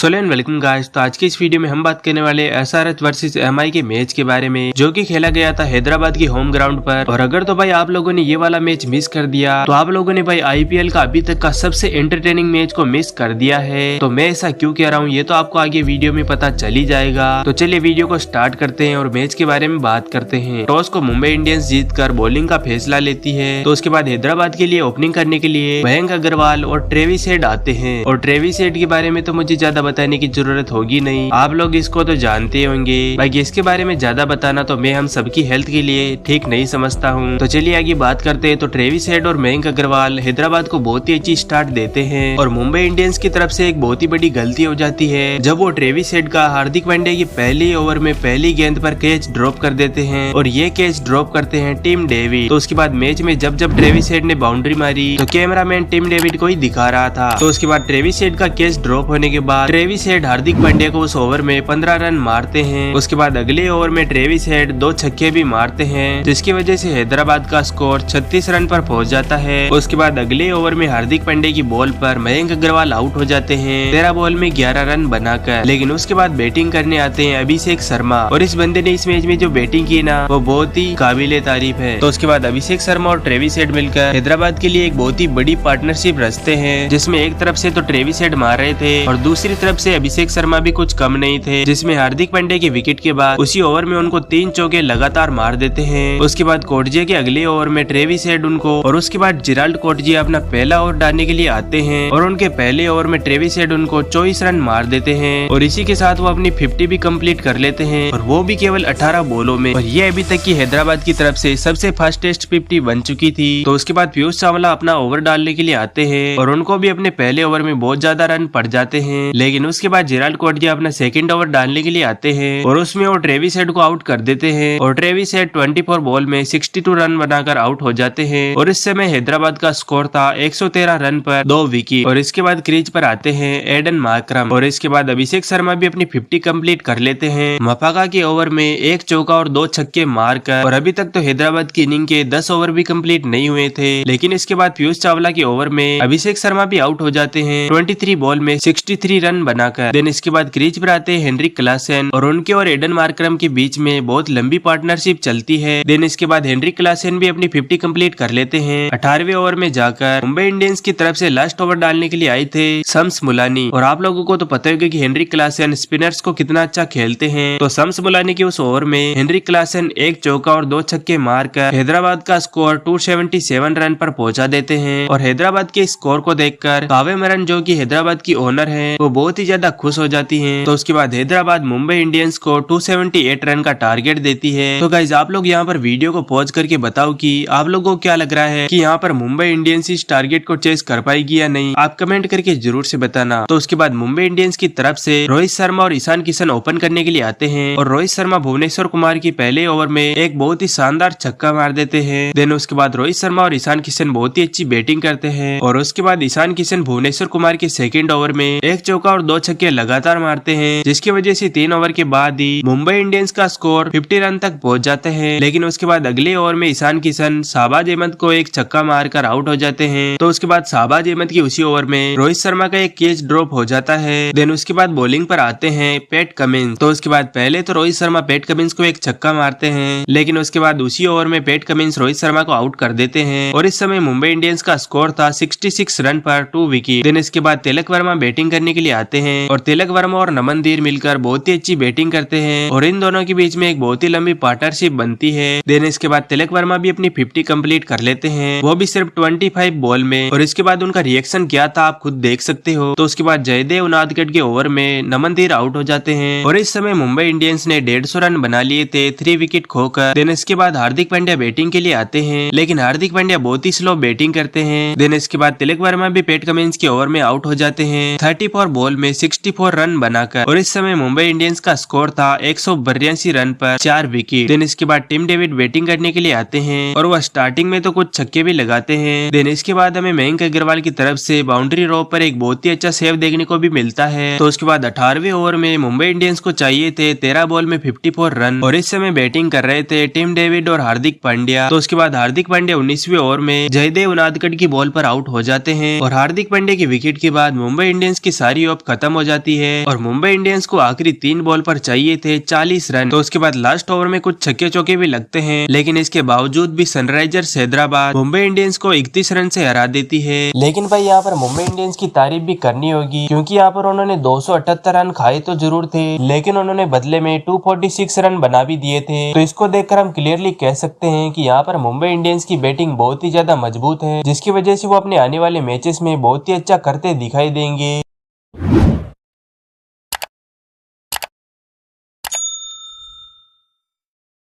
Solan welcome guys. तो आज की इस वीडियो में हम बात करने वाले एसआरएच वर्सेस एमआई के मैच के बारे में, जो कि खेला गया था हैदराबाद की होम ग्राउंड पर। और अगर तो भाई आप लोगों ने ये वाला मैच मिस कर दिया तो आप लोगों ने भाई आईपीएल का अभी तक का सबसे एंटरटेनिंग मैच को मिस कर दिया है। तो मैं ऐसा क्यों कह रहा हूँ ये तो आपको आगे वीडियो में पता चल ही जाएगा। तो चलिए वीडियो को स्टार्ट करते हैं और मैच के बारे में बात करते हैं। टॉस को मुंबई इंडियंस जीतकर बॉलिंग का फैसला लेती है। तो उसके बाद हैदराबाद के लिए ओपनिंग करने के लिए मयंक अग्रवाल और ट्रेविस हेड आते हैं। और ट्रेविस हेड के बारे में तो मुझे ज्यादा बताने की जरूरत होगी नहीं, आप लोग इसको तो जानते होंगे। बाकी इसके बारे में ज्यादा बताना तो मैं हम सबकी हेल्थ के लिए ठीक नहीं समझता हूँ। तो चलिए आगे बात करते हैं। तो ट्रेविस हेड और मयंक अग्रवाल हैदराबाद को बहुत ही अच्छी स्टार्ट देते हैं और मुंबई इंडियंस की तरफ से एक बहुत ही बड़ी गलती हो जाती है जब वो ट्रेविस हेड का हार्दिक पांड्या की पहली ओवर में पहली गेंद पर कैच ड्रॉप कर देते हैं और ये कैच ड्रॉप करते हैं टिम डेविड। तो उसके बाद मैच में जब ट्रेविस हेड ने बाउंड्री मारी तो कैमरामैन टिम डेविड को ही दिखा रहा था। तो उसके बाद ट्रेविस हेड का कैच ड्रॉप होने के बाद ट्रेविस हेड हार्दिक पांड्या को उस ओवर में 15 रन मारते हैं। उसके बाद अगले ओवर में ट्रेविस हेड 2 छक्के भी मारते हैं, जिसकी वजह से हैदराबाद का स्कोर 36 रन पर पहुंच जाता है। उसके बाद अगले ओवर में हार्दिक पांड्या की बॉल पर मयंक अग्रवाल आउट हो जाते हैं 13 बॉल में 11 रन बनाकर। लेकिन उसके बाद बैटिंग करने आते हैं अभिषेक शर्मा और इस बंदे ने इस मैच में जो बैटिंग की ना वो बहुत ही काबिले तारीफ है। तो उसके बाद अभिषेक शर्मा और ट्रेविस हेड मिलकर हैदराबाद के लिए एक बहुत ही बड़ी पार्टनरशिप रचते हैं, जिसमें एक तरफ से तो ट्रेविस हेड मार रहे थे और दूसरी तरफ से अभिषेक शर्मा भी कुछ कम नहीं थे, जिसमें हार्दिक पांड्या के विकेट के बाद उसी ओवर में उनको 3 चौके लगातार मार देते हैं। उसके बाद कोटजिया के अगले ओवर में ट्रेविस हेड उनको और उसके बाद जेराल्ड कोटजिया अपना पहला ओवर डालने के लिए आते हैं और उनके पहले ओवर में ट्रेविस हेड उनको 24 रन मार देते हैं और इसी के साथ वो अपनी 50 भी कंप्लीट कर लेते हैं और वो भी केवल 18 बॉलों में। और ये अभी तक की हैदराबाद की तरफ से सबसे फास्टेस्ट 50 बन चुकी थी। तो उसके बाद पीयूष चावला अपना ओवर डालने के लिए आते हैं और उनको भी अपने पहले ओवर में बहुत ज्यादा रन पड़ जाते हैं। लेकिन उसके बाद जेराल्ड कोटजिया अपना सेकंड ओवर डालने के लिए आते हैं और उसमें वो ट्रेविस हेड को आउट कर देते हैं और ट्रेविस हेड 24 बॉल में 62 रन बनाकर आउट हो जाते हैं। और इस समय हैदराबाद का स्कोर था 113 रन पर 2 विकेट। और इसके बाद क्रीज पर आते हैं एडन मार्करम और इसके बाद अभिषेक शर्मा भी अपनी 50 कंप्लीट कर लेते हैं मफाका के ओवर में 1 चौका और 2 छक्के मारकर। और अभी तक तो हैदराबाद की इनिंग के 10 ओवर भी कंप्लीट नहीं हुए थे। लेकिन इसके बाद पीयूष चावला के ओवर में अभिषेक शर्मा भी आउट हो जाते हैं 23 बॉल में 63 रन बनाकर। देन इसके बाद क्रीज पर आते हैं हेनरिक क्लासेन और उनके और एडन मार्करम के बीच में बहुत लंबी पार्टनरशिप चलती है। देन इसके बाद हेनरिक क्लासेन भी अपनी 50 कंप्लीट कर लेते हैं 18वें ओवर में जाकर। मुंबई इंडियंस की तरफ से लास्ट ओवर डालने के लिए आए थे शम्स मुलानी और आप लोगों को तो पता होगा कि हेनरिक क्लासेन स्पिनर्स को कितना अच्छा खेलते हैं। तो शम्स मुलानी के उस ओवर में हेनरिक क्लासेन 1 चौका और 2 छक्के मारकर हैदराबाद का स्कोर 277 रन पर पहुंचा देते हैं। और हैदराबाद के स्कोर को देखकर कावे मरन जो की हैदराबाद की ओनर है वो बहुत ही ज्यादा खुश हो जाती है। तो उसके बाद हैदराबाद मुंबई इंडियंस को 278 रन का टारगेट देती है। तो गाइज आप लोग यहाँ पर वीडियो को पॉज करके बताओ कि आप लोगों को क्या लग रहा है कि यहाँ पर मुंबई इंडियंस इस टारगेट को चेस कर पाएगी या नहीं, आप कमेंट करके जरूर से बताना। तो उसके बाद मुंबई इंडियंस की तरफ से रोहित शर्मा और ईशान किशन ओपन करने के लिए आते हैं और रोहित शर्मा भुवनेश्वर कुमार की पहले ओवर में एक बहुत ही शानदार छक्का मार देते हैं। देन उसके बाद रोहित शर्मा और ईशान किशन बहुत ही अच्छी बैटिंग करते हैं और उसके बाद ईशान किशन भुवनेश्वर कुमार के सेकंड ओवर में 1 चौका और 2 छक्के लगातार मारते हैं, जिसकी वजह से 3 ओवर के बाद ही मुंबई इंडियंस का स्कोर 50 रन तक पहुंच जाते हैं। लेकिन उसके बाद अगले ओवर में ईशान किशन शाहबाज अहमद को एक छक्का मारकर आउट हो जाते हैं। तो उसके बाद शाहबाज अहमद की उसी ओवर में रोहित शर्मा का एक कैच ड्रॉप हो जाता है। देन उसके बाद बॉलिंग पर आते हैं पैट कमिंस। तो उसके बाद पहले तो रोहित शर्मा पैट कमिंस को एक छक्का मारते हैं, लेकिन उसके बाद उसी ओवर में पैट कमिंस रोहित शर्मा को आउट कर देते हैं और इस समय मुंबई इंडियंस का स्कोर था 66 रन पर 2 विकेट। देन इसके बाद तिलक वर्मा बैटिंग करने के लिए आते हैं और तिलक वर्मा और नमनदीर मिलकर बहुत ही अच्छी बैटिंग करते हैं और इन दोनों के बीच में एक बहुत ही लंबी पार्टनरशिप बनती है। देन इसके बाद तिलक वर्मा भी अपनी 50 कंप्लीट कर लेते हैं, वो भी सिर्फ 25 बॉल में। और इसके बाद उनका रिएक्शन क्या था आप खुद देख सकते हो। तो उसके बाद जयदेव उनादकट के ओवर में नमनदीर आउट हो जाते हैं और इस समय मुंबई इंडियंस ने 150 रन बना लिए थे 3 विकेट खोकर। देन इसके बाद हार्दिक पांड्या बैटिंग के लिए आते हैं, लेकिन हार्दिक पांड्या बहुत ही स्लो बैटिंग करते हैं। देन इसके बाद तिलक वर्मा भी पैट कमिंस के ओवर में आउट हो जाते हैं 34 बॉल में 64 रन बनाकर। और इस समय मुंबई इंडियंस का स्कोर था 182 रन पर 4 विकेट। देन इसके बाद टिम डेविड बैटिंग करने के लिए आते हैं और वह स्टार्टिंग में तो कुछ छक्के भी लगाते हैं। देन इसके बाद हमें मयंक अग्रवाल की तरफ से बाउंड्री रो पर एक बहुत ही अच्छा सेव देखने को भी मिलता है। तो उसके बाद 18वें ओवर में मुंबई इंडियंस को चाहिए थे 13 बॉल में 54 रन और इस समय बैटिंग कर रहे थे टिम डेविड और हार्दिक पांड्या। तो उसके बाद हार्दिक पांड्या 19वें ओवर में जयदेव उनादकट की बॉल पर आउट हो जाते हैं और हार्दिक पांड्या की विकेट के बाद मुंबई इंडियंस की सारी ऑफ खत्म हो जाती है और मुंबई इंडियंस को आखिरी 3 बॉल पर चाहिए थे 40 रन। तो उसके बाद लास्ट ओवर में कुछ छक्के चौके भी लगते हैं, लेकिन इसके बावजूद भी सनराइजर्स हैदराबाद मुंबई इंडियंस को 31 रन से हरा देती है। लेकिन भाई यहाँ पर मुंबई इंडियंस की तारीफ भी करनी होगी, क्योंकि यहाँ पर उन्होंने 278 रन खाए तो जरूर थे, लेकिन उन्होंने बदले में 246 रन बना भी दिए थे। तो इसको देखकर हम क्लियरली कह सकते हैं कि यहाँ पर मुंबई इंडियंस की बैटिंग बहुत ही ज्यादा मजबूत है, जिसकी वजह से वो अपने आने वाले मैचेस में बहुत ही अच्छा करते दिखाई देंगे।